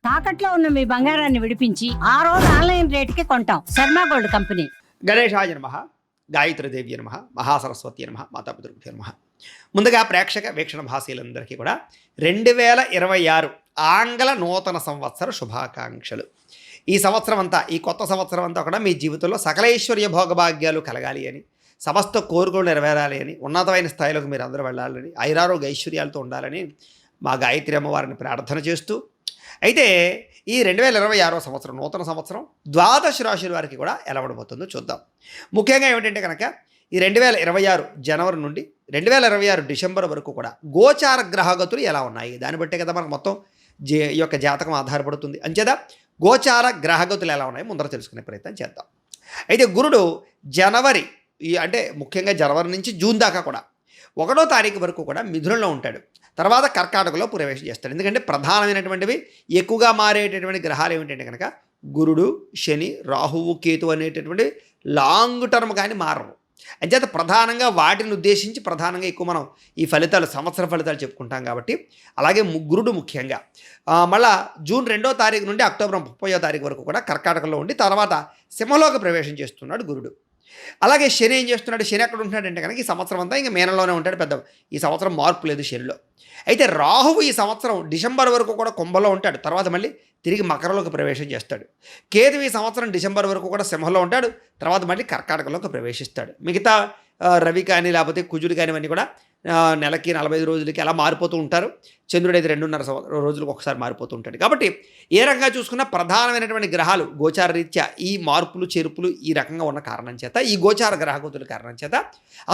తాకట్లో ఉన్న మీ బంగారాన్ని విడిపించి ఆ రోజు ఆన్లైన్ రేటుకి కొంటాం. Sharma gold company. గణేశాయ నమః, గాయత్రీదేవి నమః, మహాసరస్వతి నమః, మాతాపితృభ్యో నమః. ముందుగా ప్రేక్షక వీక్షణ భాషలందరికీ కూడా 2026 ఆంగ్ల నూతన సంవత్సర శుభాకాంక్షలు. ఈ సంవత్సరం అంతా, ఈ కొత్త సంవత్సరం అంతా కూడా మీ జీవితంలో సకలైశ్వర్య భోగభాగ్యాలు కలగాలి అని, సమస్త కోరికలు నెరవేరాలి అని, ఉన్నతమైన స్థాయిలోకి మీరు అందరూ వెళ్ళాలని, ఐరారోగ్య ఐశ్వర్యాలతో ఉండాలని మా గాయత్రి అమ్మవారిని ప్రార్థన చేస్తూ, అయితే ఈ 2026 సంవత్సరం నూతన సంవత్సరం ద్వాదశ రాశుల వారికి కూడా ఎలా ఉండబోతుందో చూద్దాం. ముఖ్యంగా ఏమిటంటే కనుక ఈ 2026 జనవరి నుండి 2026 డిసెంబర్ వరకు కూడా గోచార గ్రహగతులు ఎలా ఉన్నాయి, దాన్ని బట్టే కదా మనకు మొత్తం ఈ యొక్క జాతకం ఆధారపడుతుంది. అంచేత గోచార గ్రహగతులు ఎలా ఉన్నాయి ముందర తెలుసుకునే ప్రయత్నం చేద్దాం. అయితే గురుడు జనవరి అంటే ముఖ్యంగా జనవరి నుంచి జూన్ దాకా కూడా 1వ తారీఖు వరకు కూడా మిథునంలో ఉంటాడు. తర్వాత కర్కాటకలో ప్రవేశం చేస్తాడు. ఎందుకంటే ప్రధానమైనటువంటివి ఎక్కువగా మారేటటువంటి గ్రహాలు ఏమిటంటే కనుక గురుడు, శని, రాహువు, కేతు అనేటటువంటి లాంగ్ టర్మ్ కానీ మారవు. అంచేత ప్రధానంగా వాటిని ఉద్దేశించి ప్రధానంగా ఎక్కువ మనం ఈ ఫలితాలు, సంవత్సర ఫలితాలు చెప్పుకుంటాం కాబట్టి, అలాగే గురుడు ముఖ్యంగా మళ్ళా జూన్ 2వ తారీఖు నుండి అక్టోబర్ 30వ తారీఖు వరకు కూడా కర్కాటకలో ఉండి తర్వాత సింహంలోకి ప్రవేశం చేస్తున్నాడు గురుడు. అలాగే శని ఏం చేస్తున్నాడు, శని ఎక్కడ ఉంటున్నాడంటే కనుక ఈ సంవత్సరం అంతా ఇంకా మీనంలోనే ఉంటాడు. పెద్ద ఈ సంవత్సరం మార్పు లేదు శనిలో. అయితే రాహువు ఈ సంవత్సరం డిసెంబర్ వరకు కూడా కుంభంలో ఉంటాడు, తర్వాత మళ్ళీ తిరిగి మకరంలోకి ప్రవేశం చేస్తాడు. కేతు ఈ సంవత్సరం డిసెంబర్ వరకు కూడా సింహంలో ఉంటాడు, తర్వాత మళ్ళీ కర్కాటకలోకి ప్రవేశిస్తాడు. మిగతా రవి కానీ లేకపోతే కుజుడు కానివన్నీ కూడా నెలకి 45 రోజులకి అలా మారిపోతూ ఉంటారు. చంద్రుడు అయితే 2.5 రోజులకు ఒకసారి మారిపోతూ ఉంటాడు. కాబట్టి ఏ రకంగా చూసుకున్నా ప్రధానమైనటువంటి గ్రహాలు గోచార రీత్యా ఈ మార్పులు చేర్పులు ఈ రకంగా ఉన్న కారణం చేత, ఈ గోచార గ్రహగతుల కారణం చేత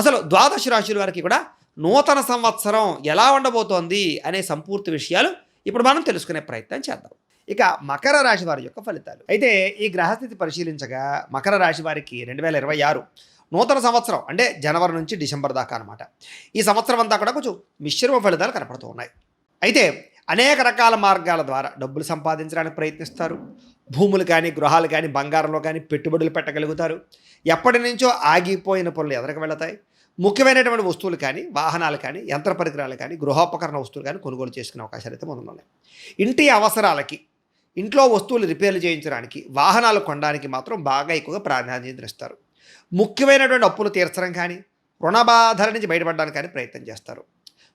అసలు ద్వాదశ రాశుల వారికి కూడా నూతన సంవత్సరం ఎలా ఉండబోతోంది అనే సంపూర్తి విషయాలు ఇప్పుడు మనం తెలుసుకునే ప్రయత్నం చేద్దాం. ఇక మకర రాశి వారి యొక్క ఫలితాలు. అయితే ఈ గ్రహస్థితి పరిశీలించగా మకర రాశి వారికి 2026 నూతన సంవత్సరం అంటే జనవరి నుంచి డిసెంబర్ దాకా అనమాట. ఈ సంవత్సరం అంతా కూడా కొంచెం మిశ్రమ ఫలితాలు కనపడుతూ ఉన్నాయి. అయితే అనేక రకాల మార్గాల ద్వారా డబ్బులు సంపాదించడానికి ప్రయత్నిస్తారు. భూములు కానీ, గృహాలు కానీ, బంగారంలో కానీ పెట్టుబడులు పెట్టగలుగుతారు. ఎప్పటి నుంచో ఆగిపోయిన పనులు ఎదరికి వెళతాయి. ముఖ్యమైనటువంటి వస్తువులు కానీ, వాహనాలు కానీ, యంత్ర పరికరాలు కానీ, గృహోపకరణ వస్తువులు కానీ కొనుగోలు చేసుకునే అవకాశాలు అయితే ముందున్నాయి. ఇంటి అవసరాలకి, ఇంట్లో వస్తువులు రిపేర్లు చేయించడానికి, వాహనాలు కొనడానికి మాత్రం బాగా ఎక్కువగా ప్రాధాన్యత ఇస్తారు. ముఖ్యమైనటువంటి అప్పులు తీర్చడం కానీ, రుణబాధల నుంచి బయటపడడానికి కానీ ప్రయత్నం చేస్తారు.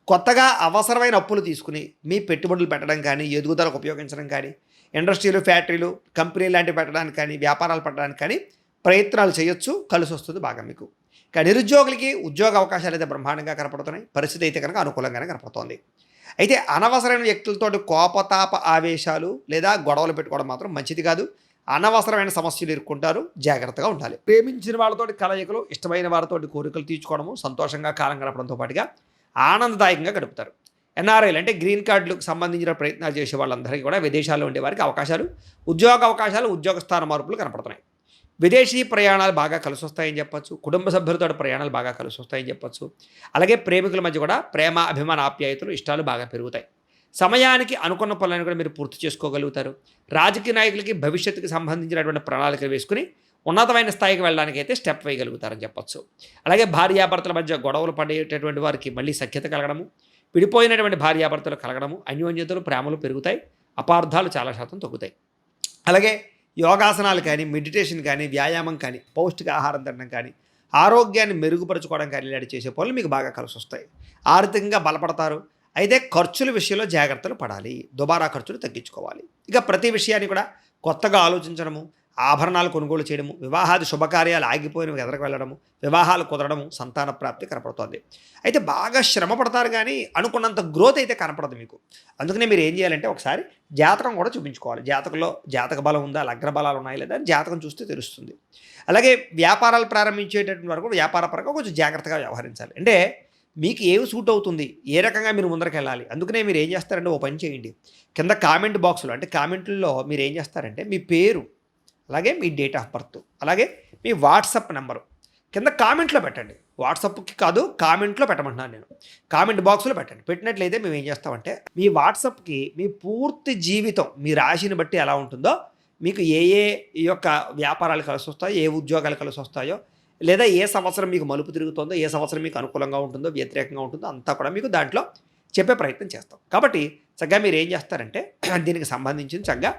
కొత్తగా అవసరమైన అప్పులు తీసుకుని మీ పెట్టుబడులు పెట్టడం కానీ, ఎదుగుదలకు ఉపయోగించడం కానీ, ఇండస్ట్రీలు, ఫ్యాక్టరీలు, కంపెనీలు లాంటివి పెట్టడానికి కానీ, వ్యాపారాలు పెట్టడానికి కానీ ప్రయత్నాలు చేయొచ్చు. కలిసి వస్తుంది బాగా మీకు. ఇక నిరుద్యోగులకి ఉద్యోగ అవకాశాలు అయితే బ్రహ్మాండంగా కనపడుతున్నాయి. పరిస్థితి అయితే కనుక అనుకూలంగానే కనపడుతోంది. అయితే అనవసరమైన వ్యక్తులతోటి కోపతాప ఆవేశాలు లేదా గొడవలు పెట్టుకోవడం మాత్రం మంచిది కాదు. అనవసరమైన సమస్యలు ఎదుర్కొంటారు, జాగ్రత్తగా ఉండాలి. ప్రేమించిన వాళ్ళతోటి కలయికలు, ఇష్టమైన వారితోటి కోరికలు తీర్చుకోవడము, సంతోషంగా కాలం గడపడంతో పాటుగా ఆనందదాయకంగా గడుపుతారు. ఎన్ఆర్ఐలు అంటే గ్రీన్ కార్డులకు సంబంధించిన ప్రయత్నాలు చేసే వాళ్ళందరికీ కూడా విదేశాల్లో ఉండే వారికి అవకాశాలు, ఉద్యోగ అవకాశాలు, ఉద్యోగ స్థాన మార్పులు కనపడుతున్నాయి. విదేశీ ప్రయాణాలు బాగా కలిసి వస్తాయని చెప్పచ్చు. కుటుంబ సభ్యులతో ప్రయాణాలు బాగా కలిసి వస్తాయని చెప్పచ్చు. అలాగే ప్రేమికుల మధ్య కూడా ప్రేమ, అభిమాన, ఆప్యాయతలు, ఇష్టాలు బాగా పెరుగుతాయి. సమయానికి అనుకున్న పనులను కూడా మీరు పూర్తి చేసుకోగలుగుతారు. రాజకీయ నాయకులకి భవిష్యత్తుకు సంబంధించినటువంటి ప్రణాళికలు వేసుకుని ఉన్నతమైన స్థాయికి వెళ్ళడానికి అయితే స్టెప్ వేయగలుగుతారని చెప్పచ్చు. అలాగే భార్యాభర్తల మధ్య గొడవలు పడేటటువంటి వారికి మళ్ళీ సఖ్యత కలగడము, విడిపోయినటువంటి భార్యాభర్తలు కలగడము, అన్యోన్యతలు, ప్రేమలు పెరుగుతాయి. అపార్థాలు చాలా శాతం తగ్గుతాయి. అలాగే యోగాసనాలు కానీ, మెడిటేషన్ కానీ, వ్యాయామం కానీ, పౌష్టిక ఆహారం తినడం కానీ, ఆరోగ్యాన్ని మెరుగుపరుచుకోవడం కానీ ఇలాంటి చేసే పనులు మీకు బాగా కలిసి వస్తాయి. ఆర్థికంగా బలపడతారు. అయితే ఖర్చుల విషయంలో జాగ్రత్తలు పడాలి. దుబారా ఖర్చులు తగ్గించుకోవాలి. ఇక ప్రతి విషయాన్ని కూడా కొత్తగా ఆలోచించడము, ఆభరణాలు కొనుగోలు చేయడము, వివాహాది శుభకార్యాలు ఆగిపోయినవి ఎదరకు వెళ్ళడము, వివాహాలు కుదరడము, సంతాన ప్రాప్తి కనపడుతుంది. అయితే బాగా శ్రమ పడతారు కానీ అనుకున్నంత గ్రోత్ అయితే కనపడదు మీకు. అందుకనే మీరు ఏం చేయాలంటే ఒకసారి జాతకం కూడా చూపించుకోవాలి. జాతకంలో జాతక బలం ఉందా, లగ్న బలాలు ఉన్నాయి లేదా అని జాతకం చూస్తే తెలుస్తుంది. అలాగే వ్యాపారాలు ప్రారంభించేటటువంటి వరకు వ్యాపార పరంగా కొంచెం జాగ్రత్తగా వ్యవహరించాలి. అంటే మీకు ఏవి సూట్ అవుతుంది, ఏ రకంగా మీరు ముందరికి వెళ్ళాలి. అందుకనే మీరు ఏం చేస్తారంటే ఓ పని చేయండి. కింద కామెంట్ బాక్సులో అంటే కామెంట్లో మీరు ఏం చేస్తారంటే మీ పేరు, అలాగే మీ డేట్ ఆఫ్ బర్త్, అలాగే మీ వాట్సాప్ నెంబరు కింద కామెంట్లో పెట్టండి. వాట్సాప్కి కాదు, కామెంట్లో పెట్టమంటున్నాను నేను. కామెంట్ బాక్స్లో పెట్టండి. పెట్టినట్లయితే మేము ఏం చేస్తామంటే మీ వాట్సాప్కి మీ పూర్తి జీవితం, మీ రాశిని బట్టి ఎలా ఉంటుందో, మీకు ఏ ఈ యొక్క వ్యాపారాలు కలిసి వస్తాయో, ఏ ఉద్యోగాలు కలిసి వస్తాయో, లేదా ఏ సంవత్సరం మీకు మలుపు తిరుగుతుందో, ఏ సంవత్సరం మీకు అనుకూలంగా ఉంటుందో, వ్యతిరేకంగా ఉంటుందో అంతా కూడా మీకు దాంట్లో చెప్పే ప్రయత్నం చేస్తాం. కాబట్టి చక్కగా మీరు ఏం చేస్తారంటే దీనికి సంబంధించిన చక్కగా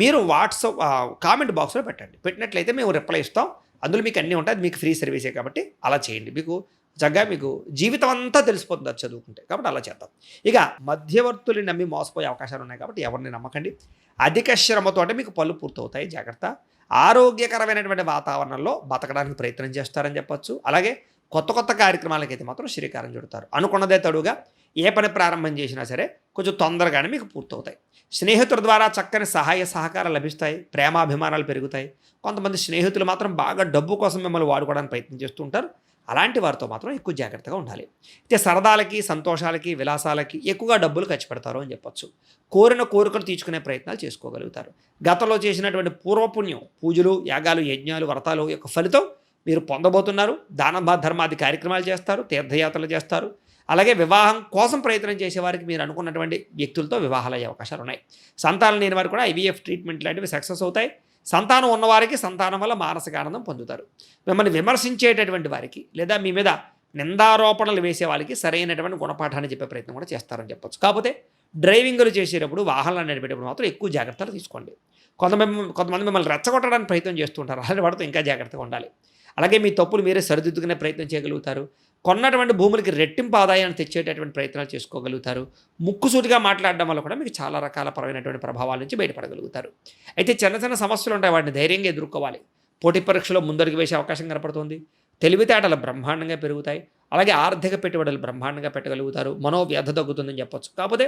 మీరు వాట్సాప్ కామెంట్ బాక్స్లో పెట్టండి. పెట్టినట్లయితే మేము రిప్లై ఇస్తాం. అందులో మీకు అన్నీ ఉంటాయి. అది మీకు ఫ్రీ సర్వీసే కాబట్టి అలా చేయండి. మీకు చక్కగా మీకు జీవితం అంతా తెలిసిపోతుంది అది చదువుకుంటే. కాబట్టి అలా చేద్దాం. ఇక మధ్యవర్తులు నమ్మి మోసపోయే అవకాశాలు ఉన్నాయి కాబట్టి ఎవరిని నమ్మకండి. అధిక శ్రమతో అంటే మీకు పనులు పూర్తవుతాయి, జాగ్రత్త. ఆరోగ్యకరమైనటువంటి వాతావరణంలో బతకడానికి ప్రయత్నం చేస్తారని చెప్పొచ్చు. అలాగే కొత్త కొత్త కార్యక్రమాలకైతే మాత్రం శ్రీకారం చుడతారు. అనుకున్నదే తడుగా ఏ పని ప్రారంభం చేసినా సరే కొంచెం తొందరగానే మీకు పూర్తవుతాయి. స్నేహితుల ద్వారా చక్కని సహాయ సహకారాలు లభిస్తాయి, ప్రేమాభిమానాలు పెరుగుతాయి. కొంతమంది స్నేహితులు మాత్రం బాగా డబ్బు కోసం మిమ్మల్ని వాడుకోవడానికి ప్రయత్నం చేస్తూ ఉంటారు. అలాంటి వారితో మాత్రం ఎక్కువ జాగ్రత్తగా ఉండాలి. అయితే సరదాలకి, సంతోషాలకి, విలాసాలకి ఎక్కువగా డబ్బులు ఖర్చు పెడతారు అని చెప్పొచ్చు. కోరిన కోరికలు తీర్చుకునే ప్రయత్నాలు చేసుకోగలుగుతారు. గతంలో చేసినటువంటి పూర్వపుణ్యం, పూజలు, యాగాలు, యజ్ఞాలు, వ్రతాలు యొక్క ఫలితం మీరు పొందబోతున్నారు. దాన ధర్మాది కార్యక్రమాలు చేస్తారు, తీర్థయాత్రలు చేస్తారు. అలాగే వివాహం కోసం ప్రయత్నం చేసేవారికి మీరు అనుకున్నటువంటి వ్యక్తులతో వివాహాలు అయ్యే అవకాశాలు ఉన్నాయి. సంతానం లేని వారు కూడా IVF ట్రీట్మెంట్ లాంటివి సక్సెస్ అవుతాయి. సంతానం ఉన్నవారికి సంతానం వల్ల మానసిక ఆనందం పొందుతారు. మిమ్మల్ని విమర్శించేటటువంటి వారికి లేదా మీ మీద నిందారోపణలు వేసే వాళ్ళకి సరైనటువంటి గుణపాఠాన్ని చెప్పే ప్రయత్నం కూడా చేస్తారని చెప్పొచ్చు. కాకపోతే డ్రైవింగ్లు చేసేటప్పుడు, వాహనాలు నడిపేటప్పుడు మాత్రం ఎక్కువ జాగ్రత్తలు తీసుకోండి. కొంతమంది మిమ్మల్ని రెచ్చగొట్టడానికి ప్రయత్నం చేస్తుంటారు. అలాంటి వాటితో ఇంకా జాగ్రత్తగా ఉండాలి. అలాగే మీ తప్పులు మీరే సరిదిద్దుకునే ప్రయత్నం చేయగలుగుతారు. కొన్నటువంటి భూములకి రెట్టింపు ఆదాయాన్ని తెచ్చేటటువంటి ప్రయత్నాలు చేసుకోగలుగుతారు. ముక్కుసూటిగా మాట్లాడడం వల్ల కూడా మీకు చాలా రకాల పరమైనటువంటి ప్రభావాల నుంచి బయటపడగలుగుతారు. అయితే చిన్న చిన్న సమస్యలు ఉంటాయి, వాటిని ధైర్యంగా ఎదుర్కోవాలి. పోటీ పరీక్షలో ముందడుగు వేసే అవకాశం కనపడుతుంది. తెలివితేటలు బ్రహ్మాండంగా పెరుగుతాయి. అలాగే ఆర్థిక పెట్టుబడులు బ్రహ్మాండంగా పెట్టగలుగుతారు. మనోవ్యధ తగ్గుతుందని చెప్పొచ్చు. కాకపోతే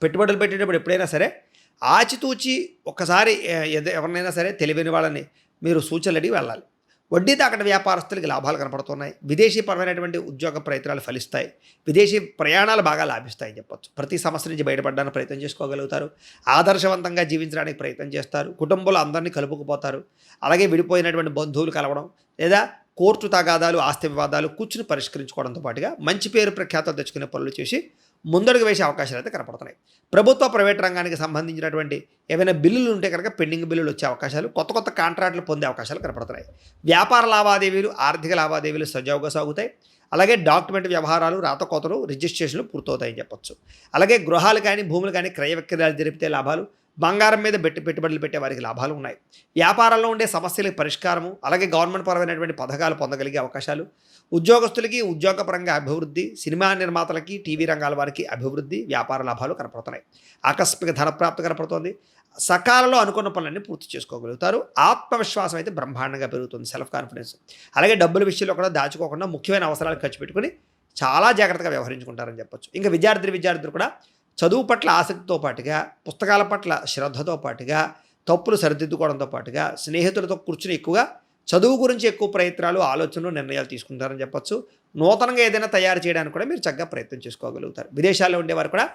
పెట్టుబడులు పెట్టేటప్పుడు ఎప్పుడైనా సరే ఆచితూచి ఒక్కసారి ఎవరినైనా సరే తెలివైన వాళ్ళని మీరు సూచనలు అడిగి వెళ్ళాలి. వడ్డీ తాకట వ్యాపారస్తులకి లాభాలు కనపడుతున్నాయి. విదేశీ పరమైనటువంటి ఉద్యోగ ప్రయత్నాలు ఫలిస్తాయి. విదేశీ ప్రయాణాలు బాగా లాభిస్తాయని చెప్పొచ్చు. ప్రతి సమస్య నుంచి బయటపడడానికి ప్రయత్నం చేసుకోగలుగుతారు. ఆదర్శవంతంగా జీవించడానికి ప్రయత్నం చేస్తారు. కుటుంబంలో అందరినీ కలుపుకుపోతారు. అలాగే విడిపోయినటువంటి బంధువులు కలవడం లేదా కోర్టు తగాదాలు, ఆస్తి వివాదాలు కూర్చుని పరిష్కరించుకోవడంతో పాటుగా మంచి పేరు ప్రఖ్యాతలు తెచ్చుకునే పనులు చేసి ముందడుగు వేసే అవకాశాలు అయితే కనపడుతున్నాయి. ప్రభుత్వ, ప్రైవేట్ రంగానికి సంబంధించినటువంటి ఏవైనా బిల్లులు ఉంటే కనుక పెండింగ్ బిల్లులు వచ్చే అవకాశాలు, కొత్త కొత్త కాంట్రాక్టులు పొందే అవకాశాలు కనపడుతున్నాయి. వ్యాపార లావాదేవీలు, ఆర్థిక లావాదేవీలు సజావుగా సాగుతాయి. అలాగే డాక్యుమెంట్ వ్యవహారాలు, రాతకోతలు, రిజిస్ట్రేషన్లు పూర్తవుతాయని చెప్పొచ్చు. అలాగే గృహాలు కానీ, భూములు కానీ క్రయ విక్రయాలు జరిపితే లాభాలు, బంగారం మీద పెట్టుబడులు పెట్టే వారికి లాభాలు ఉన్నాయి. వ్యాపారంలో ఉండే సమస్యలకు పరిష్కారము, అలాగే గవర్నమెంట్ పరమైనటువంటి పథకాలు పొందగలిగే అవకాశాలు, ఉద్యోగస్తులకి ఉద్యోగపరంగా అభివృద్ధి, సినిమా నిర్మాతలకి, టీవీ రంగాల వారికి అభివృద్ధి, వ్యాపార లాభాలు కనపడుతున్నాయి. ఆకస్మిక ధనప్రాప్తి కనపడుతోంది. సకాలంలో అనుకున్న పనులన్నీ పూర్తి చేసుకోగలుగుతారు. ఆత్మవిశ్వాసం అయితే బ్రహ్మాండంగా పెరుగుతుంది, సెల్ఫ్ కాన్ఫిడెన్స్. అలాగే డబ్బుల విషయంలో కూడా దాచుకోకుండా ముఖ్యమైన అవసరాలు ఖర్చు పెట్టుకుని చాలా జాగ్రత్తగా వ్యవహరించుకుంటారని చెప్పొచ్చు. ఇంకా విద్యార్థులు కూడా చదువు పట్ల ఆసక్తితో పాటుగా, పుస్తకాల పట్ల శ్రద్ధతో పాటుగా, తప్పులు సరిదిద్దుకోవడంతో పాటుగా స్నేహితులతో కూర్చుని ఎక్కువగా చదువు గురించి ఎక్కువ ప్రయత్నాలు, ఆలోచనలు, నిర్ణయాలు తీసుకుంటారని చెప్పొచ్చు. నూతనంగా ఏదైనా తయారు చేయడానికి కూడా మీరు చక్కగా ప్రయత్నం చేసుకోగలుగుతారు. విదేశాల్లో ఉండేవారు కూడా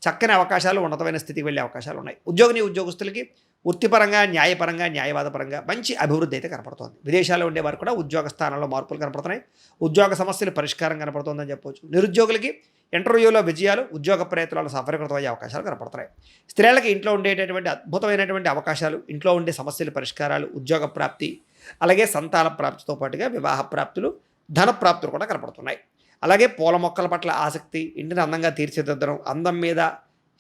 చక్కని అవకాశాలు, ఉన్నతమైన స్థితికి వెళ్ళే అవకాశాలు ఉన్నాయి. ఉద్యోగస్తులకి వృత్తిపరంగా, న్యాయపరంగా, న్యాయవాదపరంగా మంచి అభివృద్ధి అయితే కనపడుతోంది. విదేశాల్లో ఉండేవారు కూడా ఉద్యోగ స్థానాల్లో మార్పులు కనపడుతున్నాయి. ఉద్యోగ సమస్యలు పరిష్కారం కనపడుతోందని చెప్పవచ్చు. నిరుద్యోగులకి ఇంటర్వ్యూలో విజయాలు, ఉద్యోగ ప్రయత్నాలు సఫలీకృతం అయ్యే అవకాశాలు కనపడుతున్నాయి. స్త్రీలకి ఇంట్లో ఉండేటటువంటి అద్భుతమైనటువంటి అవకాశాలు, ఇంట్లో ఉండే సమస్యల పరిష్కారాలు, ఉద్యోగ ప్రాప్తి, అలాగే సంతాన ప్రాప్తితో పాటుగా వివాహ ప్రాప్తులు, ధన ప్రాప్తులు కూడా కనపడుతున్నాయి. అలాగే పూల మొక్కల పట్ల ఆసక్తి, ఇంటిని అందంగా తీర్చిదిద్దడం, అందం మీద,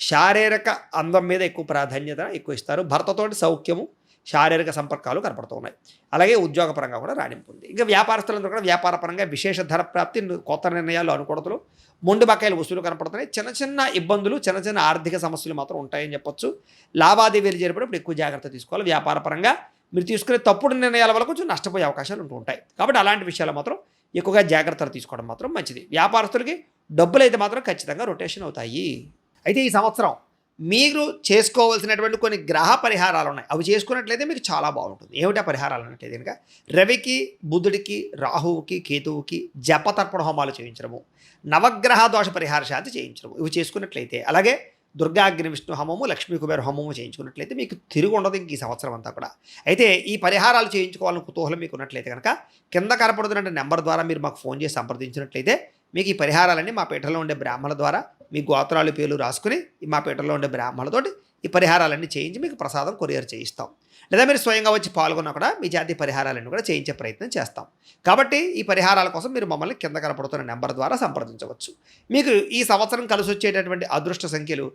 శారీరక అందం మీద ఎక్కువ ప్రాధాన్యత ఎక్కువ ఇస్తారు. భర్తతోటి సౌఖ్యము, శారీరక సంపర్కాలు కనపడుతూ ఉన్నాయి. అలాగే ఉద్యోగపరంగా కూడా రాణింపు ఉంది. ఇంకా వ్యాపారస్తులందరూ కూడా వ్యాపారపరంగా విశేష ధర ప్రాప్తి, కొత్త నిర్ణయాలు, అనుకూలతలు, మొండి బకాయిల వసూలు కనపడుతున్నాయి. చిన్న చిన్న ఇబ్బందులు, చిన్న చిన్న ఆర్థిక సమస్యలు మాత్రం ఉంటాయని చెప్పొచ్చు. లావాదేవీలు జరిపేటప్పుడు ఎక్కువ జాగ్రత్త తీసుకోవాలి. వ్యాపారపరంగా మీరు తీసుకునే తప్పుడు నిర్ణయాల వల్ల కొంచెం నష్టపోయే అవకాశాలు ఉంటూ ఉంటాయి. కాబట్టి అలాంటి విషయాలు మాత్రం ఎక్కువగా జాగ్రత్తలు తీసుకోవడం మాత్రం మంచిది. వ్యాపారస్తులకి డబ్బులు అయితే మాత్రం ఖచ్చితంగా రొటేషన్ అవుతాయి. అయితే ఈ సంవత్సరం మీరు చేసుకోవాల్సినటువంటి కొన్ని గ్రహ పరిహారాలు ఉన్నాయి. అవి చేసుకున్నట్లయితే మీకు చాలా బాగుంటుంది. ఏమిటా పరిహారాలు అంటే కనుక రవికి, బుధుడికి, రాహువుకి, కేతువుకి జపతర్పణ హోమాలు చేయించడము, నవగ్రహ దోష పరిహార శాంతి చేయించడము, ఇవి చేసుకున్నట్లయితే, అలాగే దుర్గాగ్ని విష్ణు హోమము, లక్ష్మీ కుబేర హోమము చేయించుకున్నట్లయితే మీకు తిరుగు ఉండదు ఇంక ఈ సంవత్సరం అంతా కూడా. అయితే ఈ పరిహారాలు చేయించుకోవాలని కుతూహలం మీకు ఉన్నట్లయితే కనుక కింద కనపడుతున్న నెంబర్ ద్వారా మీరు మాకు ఫోన్ చేసి సంప్రదించినట్లయితే మీకు ఈ పరిహారాలన్నీ మా పీఠంలో ఉండే బ్రాహ్మణుల ద్వారా మీ గోత్రాలు, పేర్లు రాసుకుని మా పీఠంలో ఉండే బ్రాహ్మణులతోటి ఈ పరిహారాలన్నీ చేయించి మీకు ప్రసాదం కొరియర్ చేయిస్తాం. లేదా మీరు స్వయంగా వచ్చి పాల్గొన్నా కూడా మీ జాతి పరిహారాలన్నీ కూడా చేయించే ప్రయత్నం చేస్తాం. కాబట్టి ఈ పరిహారాల కోసం మీరు మమ్మల్ని కింద కనపడుతున్న నెంబర్ ద్వారా సంప్రదించవచ్చు. మీకు ఈ సంవత్సరం కలిసి వచ్చేటటువంటి అదృష్ట సంఖ్యలు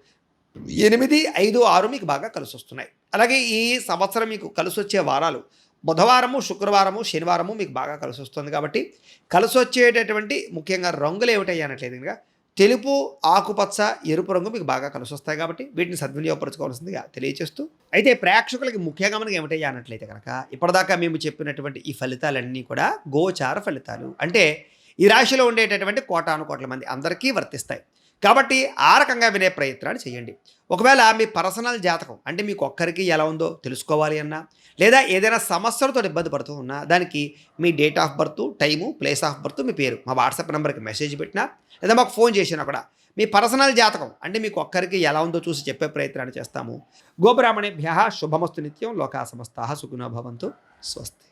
8, 5, 6 మీకు బాగా కలిసి వస్తున్నాయి. అలాగే ఈ సంవత్సరం మీకు కలిసి వచ్చే వారాలు బుధవారము, శుక్రవారము, శనివారము మీకు బాగా కలిసి వస్తుంది. కాబట్టి కలిసి వచ్చేటటువంటి ముఖ్యంగా రంగులు ఏమిటయ్యా అన్నట్లేదు కనుక తెలుపు, ఆకుపచ్చ, ఎరుపు రంగు మీకు బాగా కలిసి వస్తాయి. కాబట్టి వీటిని సద్వినియోగపరచుకోవాల్సిందిగా తెలియజేస్తూ, అయితే ప్రేక్షకులకి ముఖ్యంగా మనకి ఏమిటయ్యా అన్నట్లయితే కనుక ఇప్పటిదాకా మేము చెప్పినటువంటి ఈ ఫలితాలన్నీ కూడా గోచార ఫలితాలు. అంటే ఈ రాశిలో ఉండేటటువంటి కోటాను కోట్ల మంది అందరికీ వర్తిస్తాయి. కాబట్టి ఆ రకంగా వినే ప్రయత్నాలు చేయండి. ఒకవేళ మీ పర్సనల్ జాతకం అంటే మీకు ఒక్కరికి ఎలా ఉందో తెలుసుకోవాలి అన్నా, లేదా ఏదైనా సమస్యలతో ఇబ్బంది పడుతూ ఉన్నా దానికి మీ date of birth, time, place of birth, మీ పేరు మా వాట్సాప్ నెంబర్కి మెసేజ్ పెట్టినా లేదా మాకు ఫోన్ చేసినా కూడా మీ పర్సనల్ జాతకం అంటే మీకు ఒక్కరికి ఎలా ఉందో చూసి చెప్పే ప్రయత్నాన్ని చేస్తాము. గోబ్రాహ్మణేభ్యః శుభమస్తు నిత్యం. లోకా సమస్తాః సుఖినో భవంతు. స్వస్తి.